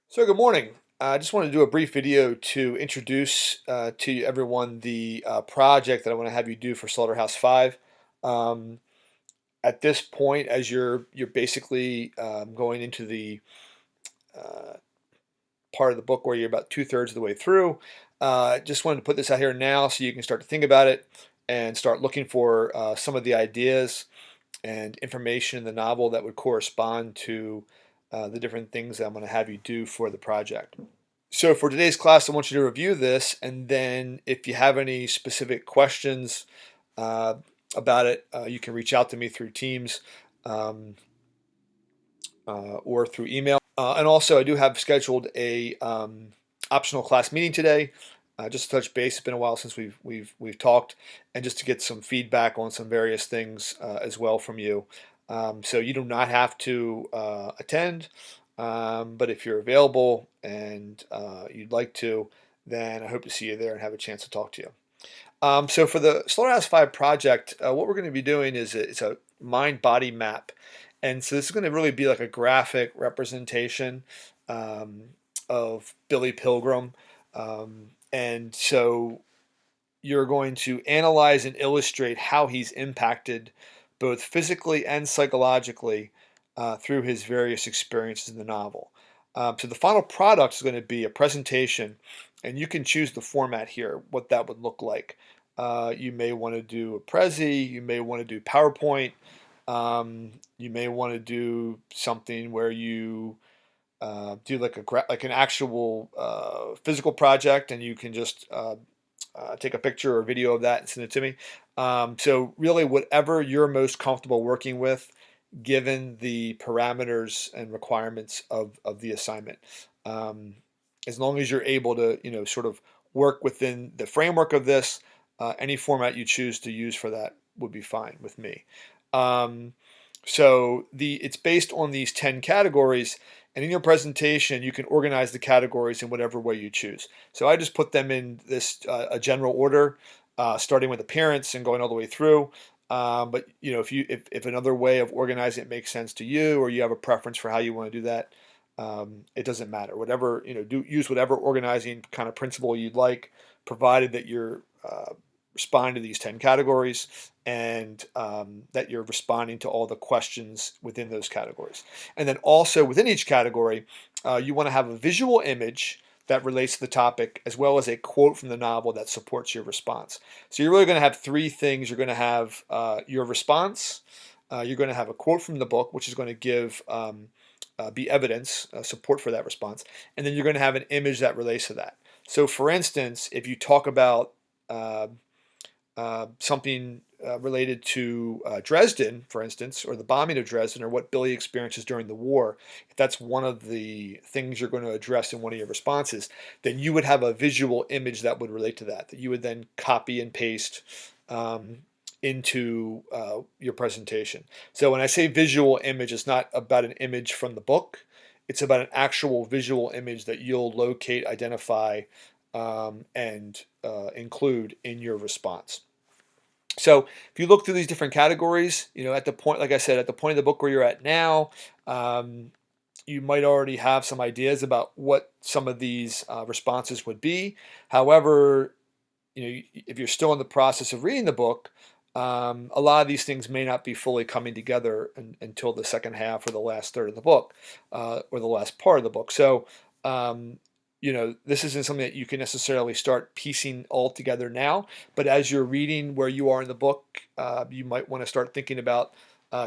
So good morning. I just wanted to do a brief video to introduce to everyone the project that I want to have you do for Slaughterhouse-Five. Um, at this point, as you're basically going into the uh, part of the book where you're about two-thirds of the way through, just wanted to put this out here now so you can start to think about it and start looking for some of the ideas and information in the novel that would correspond to the different things that I'm going to have you do for the project. So for today's class, I want you to review this, and then if you have any specific questions uh, about it, you can reach out to me through Teams um, or through email. And also, I do have scheduled a optional class meeting today, just to touch base. It's been a while since we've talked, and just to get some feedback on some various things as well from you. So you do not have to attend, but if you're available and you'd like to, then I hope to see you there and have a chance to talk to you. So for the Slaughterhouse-Five project, what we're going to be doing is it's a mind-body map. And so this is going to really be like a graphic representation um, of Billy Pilgrim. And so you're going to analyze and illustrate how he's impacted both physically and psychologically through his various experiences in the novel. So the final product is going to be a presentation, and you can choose the format here, what that would look like. You may want to do a Prezi, you may want to do PowerPoint, you may want to do something where you do like like an actual physical project, and you can just take a picture or video of that and send it to me. So really, whatever you're most comfortable working with, given the parameters and requirements of the assignment. Um, as long as you're able to, sort of work within the framework of this, any format you choose to use for that would be fine with me. Um, so it's based on these 10 categories, and in your presentation, you can organize the categories in whatever way you choose. So I just put them in this a general order, starting with appearance and going all the way through. But if another way of organizing it makes sense to you, or you have a preference for how you want to do that, it doesn't matter. Whatever use whatever organizing kind of principle you'd like, provided that you're responding to these 10 categories and that you're responding to all the questions within those categories. And then also within each category, you want to have a visual image that relates to the topic, as well as a quote from the novel that supports your response. So you're really going to have three things. You're going to have your response. You're going to have a quote from the book, which is going to give be evidence, support for that response. And then you're going to have an image that relates to that. So for instance, if you talk about uh, something related to Dresden, for instance, or the bombing of Dresden, or what Billy experiences during the war, if that's one of the things you're going to address in one of your responses, then you would have a visual image that would relate to that you would then copy and paste into your presentation. So when I say visual image, it's not about an image from the book. It's about an actual visual image that you'll locate, identify, and include in your response. So if you look through these different categories, at the point, like I said, at the point of the book where you're at now, you might already have some ideas about what some of these responses would be. However, if you're still in the process of reading the book, a lot of these things may not be fully coming together until the second half or the last third of the book, or the last part of the book. So, this isn't something that you can necessarily start piecing all together now. But as you're reading where you are in the book, you might want to start thinking about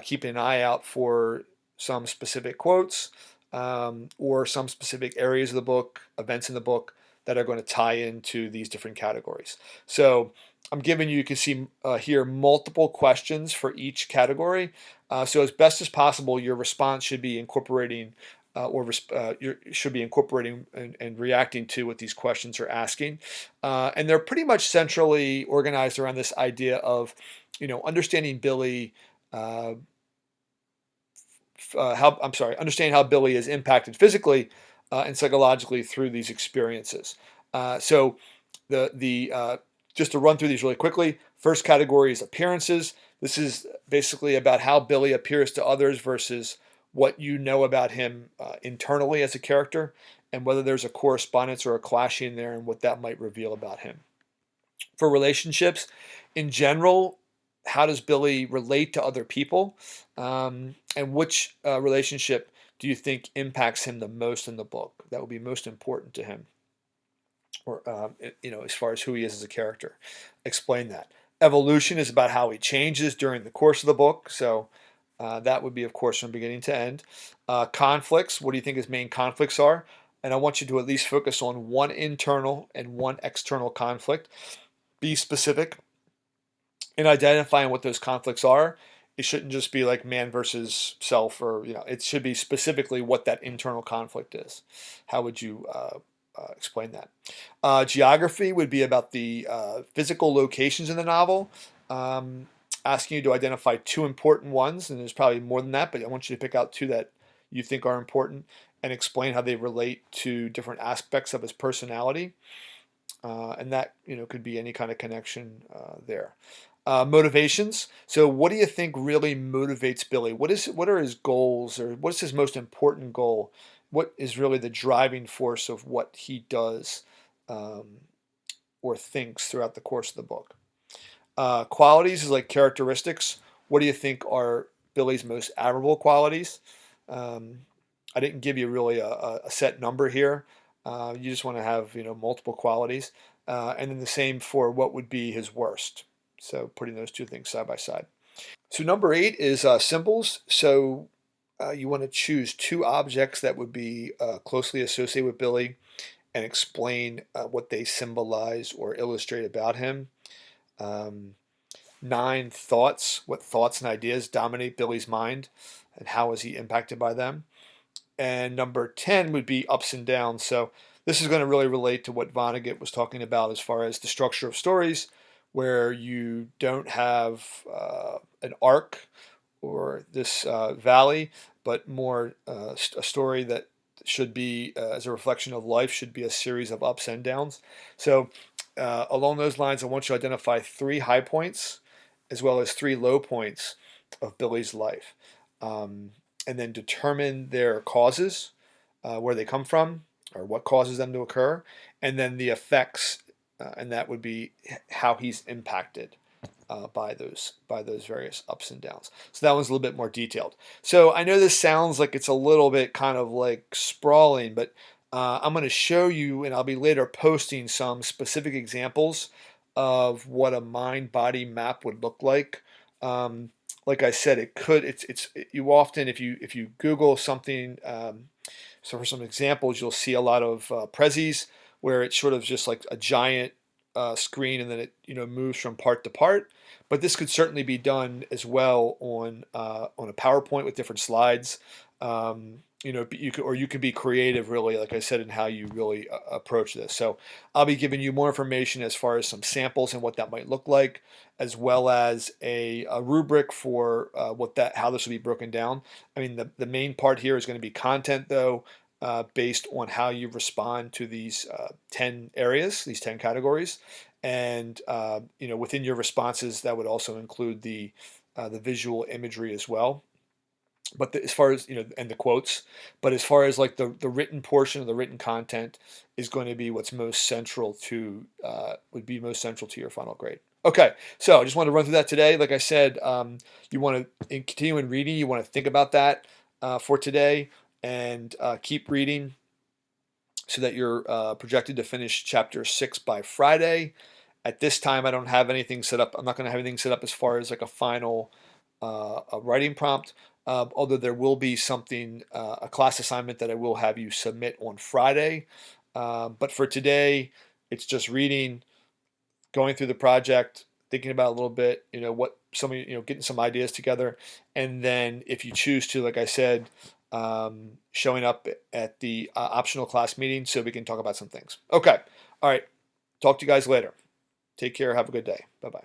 keeping an eye out for some specific quotes, or some specific areas of the book, events in the book that are going to tie into these different categories. So I'm giving you can see here multiple questions for each category. So as best as possible, your response should be incorporating you should be incorporating and reacting to what these questions are asking. And they're pretty much centrally organized around this idea of, understanding Billy, understanding how Billy is impacted physically and psychologically through these experiences. So the just to run through these really quickly, first category is appearances. This is basically about how Billy appears to others versus what you know about him internally as a character, and whether there's a correspondence or a clash in there, and what that might reveal about him. For relationships in general, how does Billy relate to other people, and which relationship do you think impacts him the most in the book? That would be most important to him, or as far as who he is as a character. Explain that. Evolution is about how he changes during the course of the book, so that would be, of course, from beginning to end. Conflicts. What do you think his main conflicts are? And I want you to at least focus on one internal and one external conflict. Be specific in identifying what those conflicts are. It shouldn't just be like man versus self, or it should be specifically what that internal conflict is. How would you explain that? Geography would be about the physical locations in the novel. Asking you to identify two important ones, and there's probably more than that, but I want you to pick out two that you think are important and explain how they relate to different aspects of his personality. And that could be any kind of connection there. Motivations. So, what do you think really motivates Billy? What are his goals, or what's his most important goal? What is really the driving force of what he does um, or thinks throughout the course of the book? Qualities is like characteristics. What do you think are Billy's most admirable qualities? Um, I didn't give you really a set number here. You just want to have multiple qualities, and then the same for what would be his worst. So putting those two things side by side. So number 8 is symbols. So you want to choose two objects that would be closely associated with Billy, and explain what they symbolize or illustrate about him. Um, 9 thoughts. What thoughts and ideas dominate Billy's mind, and how is he impacted by them? And number 10 would be ups and downs. So this is going to really relate to what Vonnegut was talking about as far as the structure of stories, where you don't have an arc or this valley, but more a story that should be, as a reflection of life, should be a series of ups and downs. So along those lines, I want you to identify 3 high points as well as 3 low points of Billy's life. And then determine their causes, where they come from, or what causes them to occur, and then the effects, and that would be how he's impacted by those various ups and downs. So that one's a little bit more detailed. So I know this sounds like it's a little bit kind of like sprawling, but I'm going to show you, and I'll be later posting some specific examples of what a mind-body map would look like. Like I said, you often, if you Google something, so for some examples, you'll see a lot of prezis where it's sort of just like a giant screen, and then it moves from part to part. But this could certainly be done as well on a PowerPoint with different slides. You could be creative, really, like I said, in how you really approach this. So I'll be giving you more information as far as some samples and what that might look like, as well as a rubric for how this will be broken down. I mean, the main part here is going to be content, though, based on how you respond to these 10 areas, these 10 categories. And within your responses, that would also include the visual imagery as well. But as far as and the quotes, but as far as like the written portion of the written content is going to be what's most central to would be most central to your final grade. Okay, so I just wanted to run through that today. Like I said, you want to continue in reading. You want to think about that for today, and keep reading so that you're projected to finish chapter 6 by Friday. At this time, I don't have anything set up. I'm not going to have anything set up as far as like a final a writing prompt, although there will be something, a class assignment that I will have you submit on Friday. But for today, it's just reading, going through the project, thinking about it a little bit, getting some ideas together, and then if you choose to, like I said, showing up at the optional class meeting so we can talk about some things. Okay, all right. Talk to you guys later. Take care. Have a good day. Bye bye.